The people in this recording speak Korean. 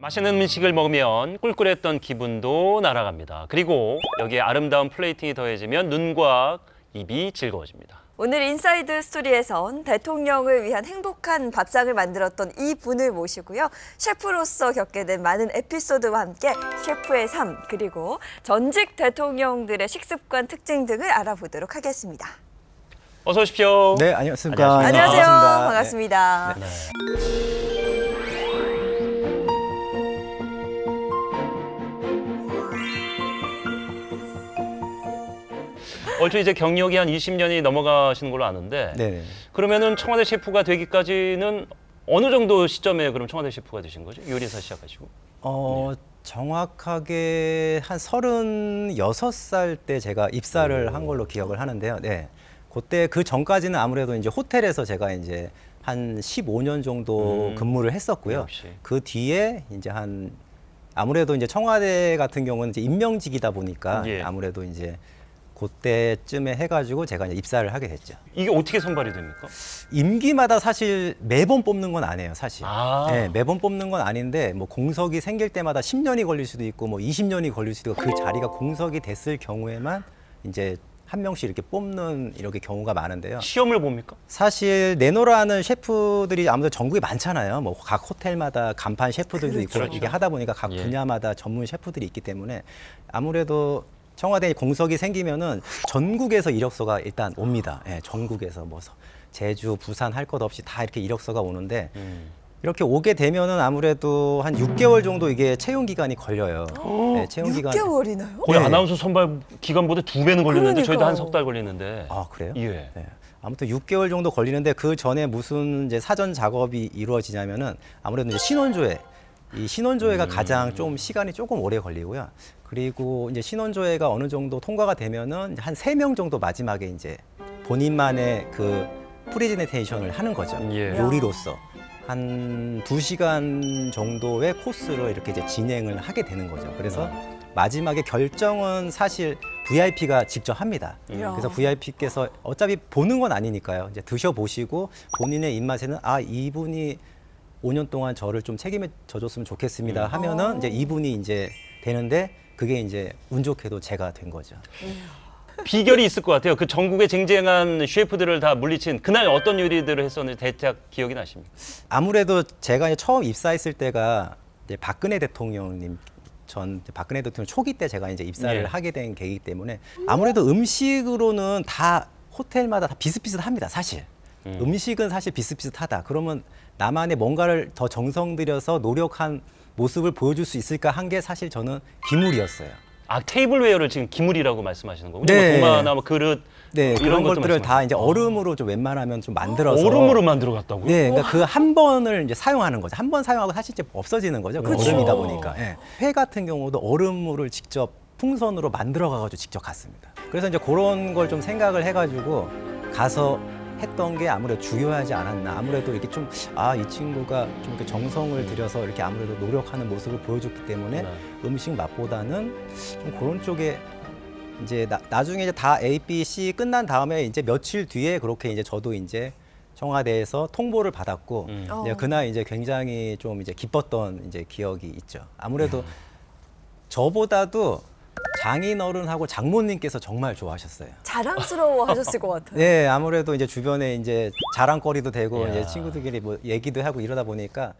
맛있는 음식을 먹으면 꿀꿀했던 기분도 날아갑니다. 그리고 여기에 아름다운 플레이팅이 더해지면 눈과 입이 즐거워집니다. 오늘 인사이드 스토리에선 대통령을 위한 행복한 밥상을 만들었던 이 분을 모시고요. 셰프로서 겪게 된 많은 에피소드와 함께 셰프의 삶, 그리고 전직 대통령들의 식습관 특징 등을 알아보도록 하겠습니다. 어서 오십시오. 네, 안녕하십니까. 안녕하세요. 반갑습니다. 반갑습니다. 얼추 이제 경력이 한 20년이 넘어가시는 걸로 아는데 네. 그러면은 청와대 셰프가 되기까지는 어느 정도 시점에 그럼 청와대 셰프가 되신 거죠? 요리사 시작하시고. 정확하게 한 36살 때 제가 입사를 한 걸로 기억을 하는데요. 네. 그때 그 전까지는 아무래도 이제 호텔에서 제가 이제 한 15년 정도 근무를 했었고요. 역시. 그 뒤에 이제 한 아무래도 이제 청와대 같은 경우는 이제 임명직이다 보니까 예. 아무래도 이제 그때쯤에 해가지고 제가 이제 입사를 하게 됐죠. 이게 어떻게 선발이 됩니까? 임기마다 사실 매번 뽑는 건 아니에요, 사실. 아. 네, 매번 뽑는 건 아닌데 뭐 공석이 생길 때마다 10년이 걸릴 수도 있고 뭐 20년이 걸릴 수도 있고 그 자리가 공석이 됐을 경우에만 이제 한 명씩 이렇게 뽑는 이렇게 경우가 많은데요. 시험을 봅니까? 사실 내노라는 셰프들이 아무래도 전국에 많잖아요. 뭐 각 호텔마다 간판 셰프들도 있고 그렇죠. 이게 하다 보니까 각 예. 분야마다 전문 셰프들이 있기 때문에 아무래도 청와대에 공석이 생기면은 전국에서 이력서가 일단 옵니다. 예, 전국에서 뭐 제주, 부산 할 것 없이 다 이렇게 이력서가 오는데 이렇게 오게 되면은 아무래도 한 6개월 정도 이게 채용 기간이 걸려요. 네, 채용 기간. 6개월이나요? 거의 네. 아나운서 선발 기간보다 2배는 걸리는데 저희도 그러니까요. 한 석 달 걸리는데. 아, 그래요? 예. 네. 아무튼 6개월 정도 걸리는데 그 전에 무슨 이제 사전 작업이 이루어지냐면은 아무래도 이제 신원조회. 이 신원조회가 가장 좀 시간이 조금 오래 걸리고요. 그리고 이제 신원조회가 어느 정도 통과가 되면은 한 3명 정도 마지막에 이제 본인만의 그 프레젠테이션을 하는 거죠. 예. 요리로서. 한 2시간 정도의 코스를 이렇게 이제 진행을 하게 되는 거죠. 그래서 마지막에 결정은 사실 VIP가 직접 합니다. 이야. 그래서 VIP께서 어차피 보는 건 아니니까요. 이제 드셔보시고 본인의 입맛에는 아, 이분이 5년 동안 저를 좀 책임을 져줬으면 좋겠습니다 하면은 이제 이분이 이제 되는데 그게 이제 운 좋게도 제가 된 거죠. 비결이 있을 것 같아요. 그 전국의 쟁쟁한 셰프들을 다 물리친 그날 어떤 요리들을 했었는지 대략 기억이 나십니까? 아무래도 제가 이제 처음 입사했을 때가 이제 박근혜 대통령님 박근혜 대통령 초기 때 제가 이제 입사를 예. 하게 된 계기이기 때문에 아무래도 음식으로는 다 호텔마다 다 비슷비슷합니다, 사실. 음식은 사실 비슷비슷하다. 그러면 나만의 뭔가를 더 정성 들여서 노력한 모습을 보여줄 수 있을까 한 게 사실 저는 기물이었어요. 아, 테이블웨어를 지금 기물이라고 말씀하시는 거군요. 네. 뭐 도마나 뭐 그릇 네, 뭐 그런 것도 것들을 다 이제 말씀하시고. 얼음으로 좀 웬만하면 좀 만들어서 얼음으로 만들어 갔다고요? 네, 그러니까 그 한 번을 이제 사용하는 거죠. 한 번 사용하고 사실 이제 없어지는 거죠. 그 그렇죠. 얼음이다 보니까. 예. 회 같은 경우도 얼음물을 직접 풍선으로 만들어 가지고 직접 갔습니다. 그래서 이제 그런 걸 좀 생각을 해가지고 가서 했던 게 아무래도 중요하지 않았나. 아무래도 이렇게 좀 이 친구가 좀 이렇게 정성을 들여서 이렇게 아무래도 노력하는 모습을 보여줬기 때문에 네. 음식 맛보다는 좀 그런 쪽에 이제 나중에 이제 다 A, B, C 끝난 다음에 이제 며칠 뒤에 그렇게 이제 저도 이제 청와대에서 통보를 받았고 이제 그날 이제 굉장히 좀 이제 기뻤던 이제 기억이 있죠. 아무래도 저보다도 장인어른하고 장모님께서 정말 좋아하셨어요. 자랑스러워 하셨을 것 같아요. 네, 아무래도 이제 주변에 이제 자랑거리도 되고 이야. 이제 친구들끼리 뭐 얘기도 하고 이러다 보니까